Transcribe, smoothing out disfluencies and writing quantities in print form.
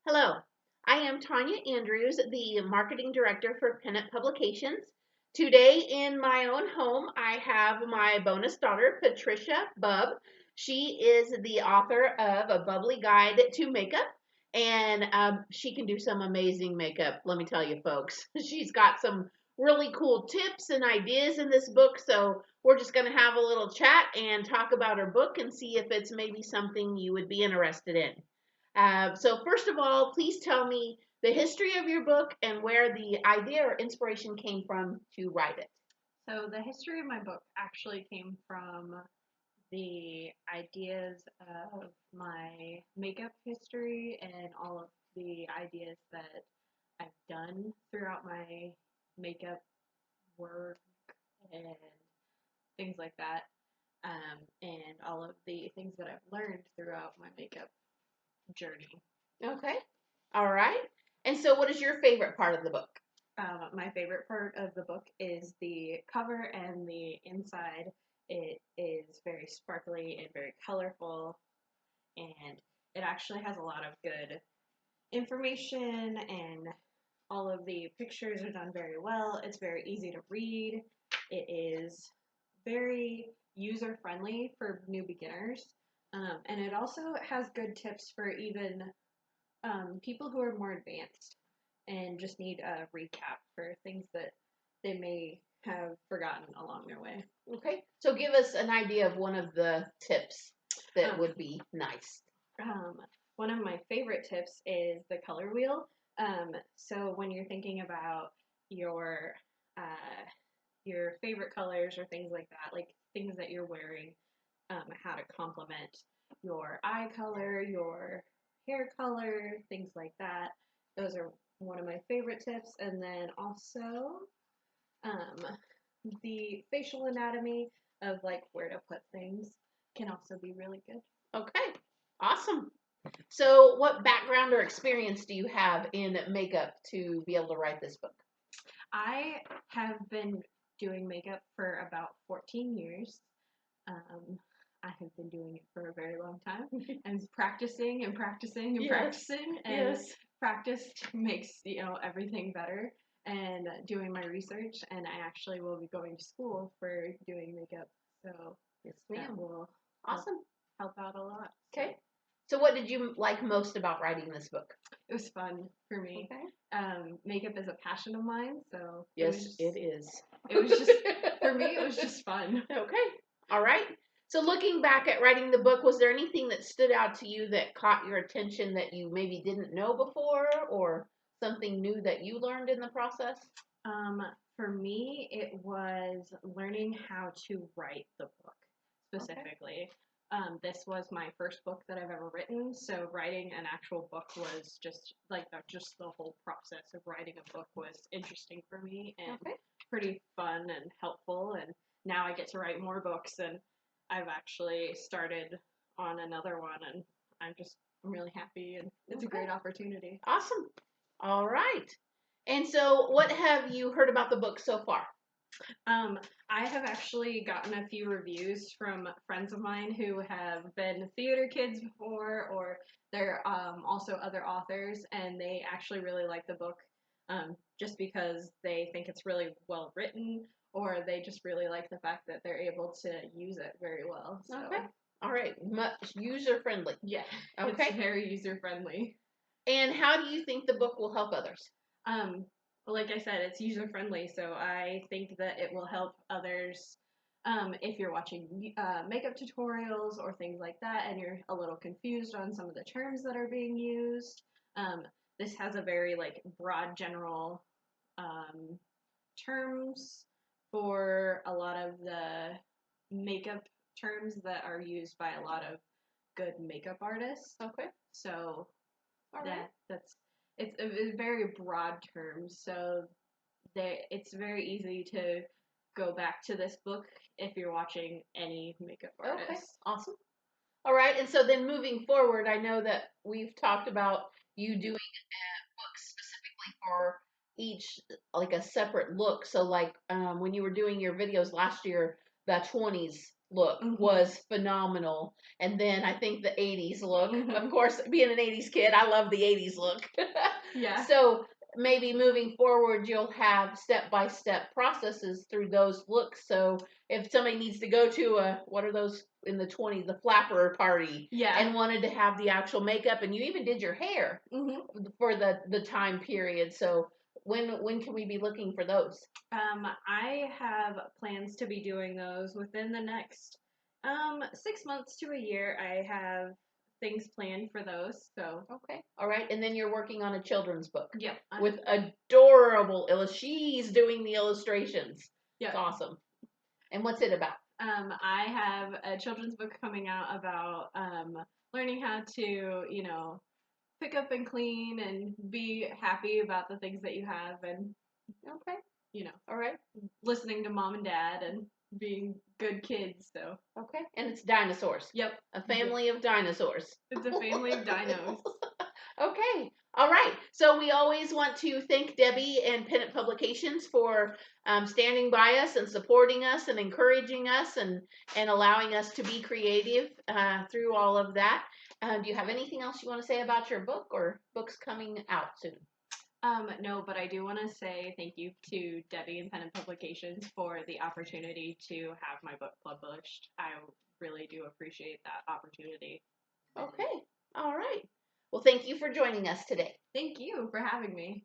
Hello, I am Tanya Andrews, the Marketing Director for Pennant Publications. Today in my own home, I have my bonus daughter, Patricia Bubb. She is the author of A Bubbly Guide to Makeup, and she can do some amazing makeup, let me tell you, folks. She's got some really cool tips and ideas in this book, so we're just going to have a little chat and talk about her book and see if it's maybe something you would be interested in. So first of all, please tell me the history of your book and where the idea or inspiration came from to write it. So the history of my book actually came from the ideas of my makeup history and all of the ideas that I've done throughout my makeup work and things like that, and all of the things that I've learned throughout my makeup journey. Okay. All right. And so what is your favorite part of the book? My favorite part of the book is the cover and the inside. It is very sparkly and very colorful, and it actually has a lot of good information, and all of the pictures are done very well. It's very easy to read. It is very user friendly for new beginners, and it also has good tips for even people who are more advanced and just need a recap for things that they may have forgotten along their way. Okay. So give us an idea of one of the tips that would be nice. Um, One of my favorite tips is the color wheel. So when you're thinking about your uh, your favorite colors or things like that, like things that you're wearing, how to complement your eye color, your hair color, things like that. Those are one of my favorite tips. And then also um, the facial anatomy of like where to put things can also be really good. Okay. Awesome. So what background or experience do you have in makeup to be able to write this book? I have been doing makeup for about 14 years. Um, I have been doing it for a very long time and practicing and practicing and Yes. practicing, and Yes. practice makes everything better, and doing my research, and I actually will be going to school for doing makeup, so Yes, that ma'am. will Awesome. help out a lot. Okay. So what did you like most about writing this book? It was fun for me. Okay. Makeup is a passion of mine, so Yes, it is. it was just for me. It was just fun. Okay. All right. So looking back at writing the book, was there anything that stood out to you that caught your attention that you maybe didn't know before, or something new that you learned in the process? Um, for me, it was learning how to write the book specifically. This was my first book that I've ever written, so writing an actual book was just the whole process of writing a book was interesting for me and Okay. pretty fun and helpful. And now I get to write more books, and I've actually started on another one, and I'm really happy, and it's a Okay. great opportunity. Awesome. All right. And so, what have you heard about the book so far? Um, I have actually gotten a few reviews from friends of mine who have been theater kids before, or they're also other authors, and they actually really like the book, just because they think it's really well written, or they just really like the fact that they're able to use it very well. So, Okay. All right. Much user friendly. yeah, Okay. it's very user friendly. And how do you think the book will help others? Um, like I said, it's user friendly, so I think that it will help others. If you're watching makeup tutorials or things like that, and you're a little confused on some of the terms that are being used, um, this has a very like broad general um, terms for a lot of the makeup terms that are used by a lot of good makeup artists. Okay. So All right. that's it's a very broad term, so it's very easy to go back to this book if you're watching any makeup artist. Okay. Awesome. All right. And so then moving forward, I know that we've talked about you doing books specifically for each, like a separate look. So, like when you were doing your videos last year, the 20s look Mhm. was phenomenal. And then I think the 80s look, of Mhm. course, being an 80s kid, I love the 80s look. Yeah. So maybe moving forward, you'll have step-by-step processes through those looks. So if somebody needs to go to a, what are those in the 20s, the flapper party, Yeah. and wanted to have the actual makeup, and you even did your hair Mhm. for the time period. So when can we be looking for those? I have plans to be doing those within the next 6 months to a year. I have things planned for those. So Okay. All right. And then you're working on a children's book yep. with adorable she's doing the illustrations. It's Yep. awesome. And what's it about? I have a children's book coming out about learning how to, pick up and clean and be happy about the things that you have and, Okay. you know, All right. listening to mom and dad and being good kids. So, Okay. And it's dinosaurs. yep. A family of dinosaurs. It's a family of dinos. Okay. All right. So we always want to thank Debbie and Pennant Publications for standing by us and supporting us and encouraging us and allowing us to be creative through all of that. Do you have anything else you want to say about your book or books coming out soon? No, but I do want to say thank you to Debbie and Pennant Publications for the opportunity to have my book published. I really do appreciate that opportunity. Okay. All right. Well, thank you for joining us today. Thank you for having me.